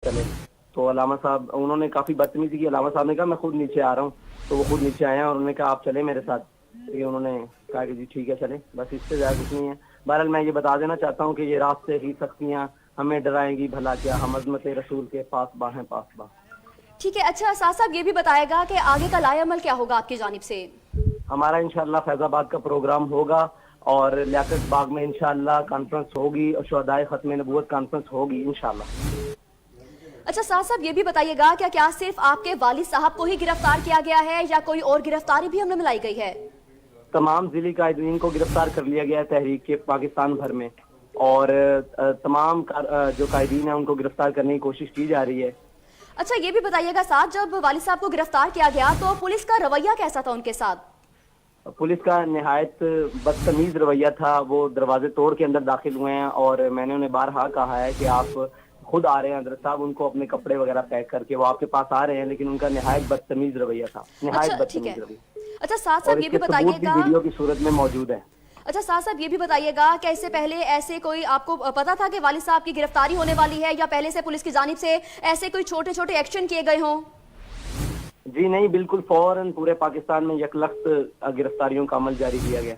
चले। तो अलामा साहब उन्होंने काफ़ी बदतमीजी की। अलामा साहब ने कहा मैं खुद नीचे आ रहा हूँ, तो वो खुद नीचे आए हैं और उन्होंने कहा आप चले मेरे साथ। ये उन्होंने कहा कि जी ठीक है चले, बस इससे ज़्यादा कुछ नहीं है। बहरहाल मैं ये बता देना चाहता हूँ कि ये रात से ही सख्तियाँ हमें डराएंगी भला क्या, हम अज़मत रसूल के पास बा हैं पास बा। ठीक है, अच्छा साथ साहब ये भी बताएगा कि आगे का लाएअमल क्या होगा आपकी जानिब से? हमारा इंशाअल्लाह फैज़ाबाद का प्रोग्राम होगा और लियाकत बाग में इंशाअल्लाह कॉन्फ्रेंस होगी और शुहदाए खत्म नबूवत कॉन्फ्रेंस होगी इंशाअल्लाह। अच्छा साथ साहब ये भी बताइएगा क्या सिर्फ आपके वालिद साहब को ही गिरफ्तार किया गया है या कोई और गिरफ्तारी भी हमें मिलाई गई है? तमाम ज़िली कायदीन को गिरफ्तार कर लिया गया है तहरीक के पाकिस्तान भर में, और तमाम जो कायदीन हैं उनको गिरफ्तार करने की कोशिश की जा रही है। अच्छा ये भी बताइएगा साथ, जब वालिद साहब को गिरफ्तार किया गया तो पुलिस का रवैया कैसा था उनके साथ? पुलिस का निहायत बदतमीज रवैया था। वो दरवाजे तोड़ के अंदर दाखिल हुए हैं और मैंने उन्हें बारहा कहा है कि आप खुद आ रहे हैं हजरत साहब, उनको अपने कपड़े वगैरह पैक करके वो आपके पास आ रहे हैं, लेकिन उनका निहायत बदतमीज रवैया था, निहायत बदतमीज रवैया। अच्छा साथ साहब ये भी बताइएगा, वीडियो की सूरत में मौजूद है। अच्छा साथ साहब ये भी बताइएगा क्या इससे पहले ऐसे कोई आपको पता था कि वालिद साहब की गिरफ्तारी होने वाली है, या पहले से पुलिस की जानिब से ऐसे कोई छोटे छोटे एक्शन किए गए हों? जी नहीं, बिल्कुल फौरन पूरे पाकिस्तान में यकलख्त गिरफ्तारियों का अमल जारी किया गया।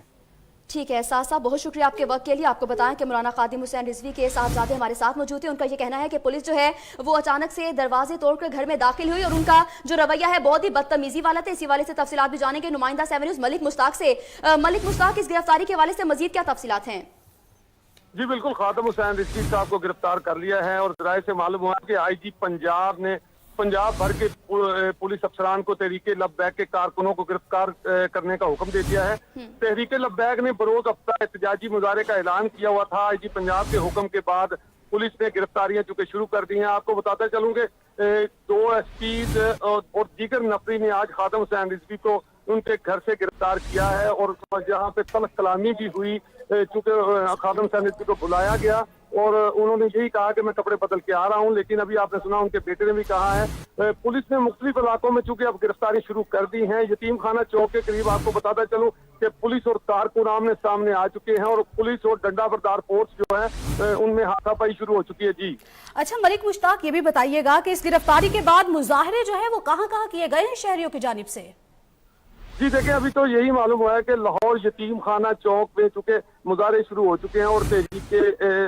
ठीक है साथ साहब, बहुत शुक्रिया आपके वक्त के लिए। आपको बताएं कि मौलाना खादिम हुसैन रिजवी के साहबजादे हमारे साथ मौजूद हैं। उनका ये कहना है कि पुलिस जो है वो अचानक से दरवाजे तोड़कर घर में दाखिल हुई और उनका जो रवैया है बहुत ही बदतमीजी वाला था। इसी वाले से तफसीलात भी जानेंगे नुमाइंदा 7 न्यूज़ मलिक मुश्ताक से। मलिक मुश्ताक, इस गिरफ्तारी के हवाले से मजीद क्या तफसीलात हैं? जी बिल्कुल, खादिम हुसैन रिजवी साहब को गिरफ्तार कर लिया है और ज़राए से मालूम हुआ कि IG पंजाब ने पंजाब भर के पुलिस अफसरान को तहरीके लब्बैक के कारकुनों को गिरफ्तार करने का हुक्म दे दिया है। तहरीके लब्बैक ने बरोज हफ्ता एहतजाजी मुजाहरे का ऐलान किया हुआ था। IG पंजाब के हुक्म के बाद पुलिस ने गिरफ्तारियां चुके शुरू कर दी हैं। आपको बताता चलूं कि 2 SPs और दीगर नफरी ने आज खादिम हुसैन रिजवी को उनके घर से गिरफ्तार किया है और जहाँ पे तल्ख कलामी भी हुई, चूंकि खादिम हुसैन रिजवी को बुलाया गया और उन्होंने यही कहा कि मैं कपड़े बदल के आ रहा हूं, लेकिन अभी आपने सुना उनके बेटे ने भी कहा है। पुलिस ने मुख्तलिफ इलाकों में चूंकि अब गिरफ्तारी शुरू कर दी है। यतीम खाना चौक के करीब आपको बताता चलूं कि पुलिस और कारकुन आमने सामने आ चुके हैं और पुलिस और डंडा बरदार फोर्स जो है उनमें हाथापाई शुरू हो चुकी है। जी अच्छा मलिक मुश्ताक, ये भी बताइएगा कि इस गिरफ्तारी के बाद मुजाहरे जो है वो कहाँ कहाँ किए गए हैं शहरियों की जानिब से? जी देखिए, अभी तो यही मालूम हुआ है कि लाहौर यतीम खाना चौक में चूंकि मुजाहरे शुरू हो चुके हैं और तहरीके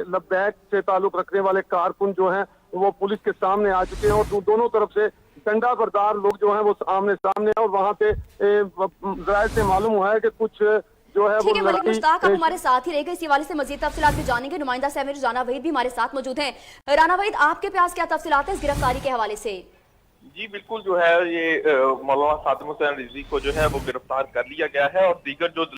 लब्बैक से ताल्लुक रखने वाले कारकुन जो हैं वो पुलिस के सामने आ चुके हैं और दोनों तरफ से डंडा बरदार लोग जो हैं वो आमने सामने हैं और वहाँ पे ज़राए से मालूम हुआ है कि कुछ जो है वो मलिक मुश्ताक आप हमारे साथ ही रहेगा, इसी वाले से मजीद तफसीलात भी जानेंगे। नुमाइंदा 7 न्यूज़ राना वहीद भी हमारे साथ मौजूद हैं। राना वहीद, आपके पास क्या तफसीलात है इस गिरफ्तारी के हवाले से? जी बिल्कुल, जो है ये मौलाना खादिम हुसैन रिजवी को जो है वो गिरफ्तार कर लिया गया है और दीगर जो